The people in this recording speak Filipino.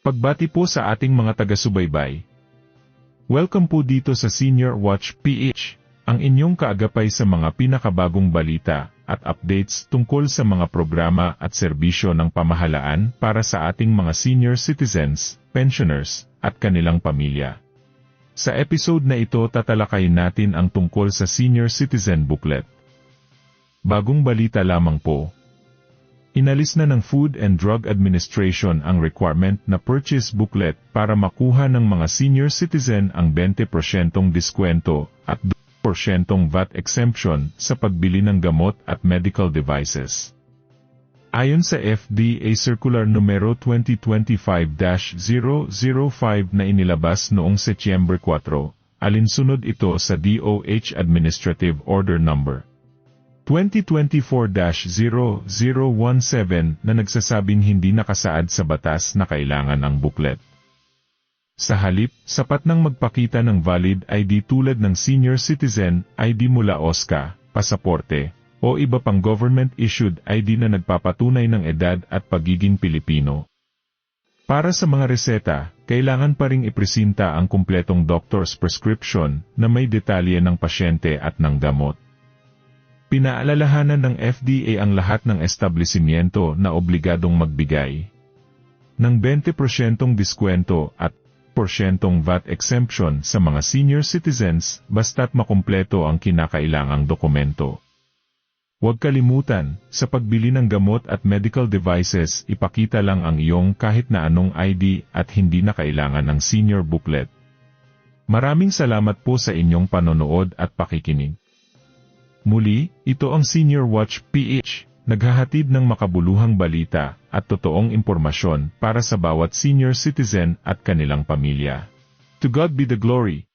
Pagbati po sa ating mga taga-subaybay. Welcome po dito sa Senior Watch PH, ang inyong kaagapay sa mga pinakabagong balita at updates tungkol sa mga programa at serbisyo ng pamahalaan para sa ating mga senior citizens, pensioners, at kanilang pamilya. Sa episode na ito tatalakayin natin ang tungkol sa Senior Citizen Booklet. Bagong balita lamang po. Inalis na ng Food and Drug Administration ang requirement na purchase booklet para makuha ng mga senior citizen ang 20% diskwento at 2% VAT exemption sa pagbili ng gamot at medical devices. Ayon sa FDA Circular numero 2025-005 na inilabas noong Setyembre 4, alinsunod ito sa DOH Administrative Order No. 2024-0017 na nagsasabing hindi nakasaad sa batas na kailangan ang booklet. Sa halip, sapat nang magpakita ng valid ID tulad ng Senior Citizen ID mula OSCA, pasaporte, o iba pang government-issued ID na nagpapatunay ng edad at pagiging Pilipino. Para sa mga reseta, kailangan pa ring ipresenta ang kumpletong doctor's prescription na may detalye ng pasyente at ng gamot. Pinaalalahanan ng FDA ang lahat ng establishmento na obligadong magbigay ng 20% diskwento at porsyentong VAT exemption sa mga senior citizens basta't makumpleto ang kinakailangang dokumento. Huwag kalimutan, sa pagbili ng gamot at medical devices, ipakita lang ang iyong kahit na anong ID at hindi na kailangan ng senior booklet. Maraming salamat po sa inyong panonood at pakikinig. Muli, ito ang Senior Watch PH, naghahatid ng makabuluhang balita at totoong impormasyon para sa bawat senior citizen at kanilang pamilya. To God be the glory.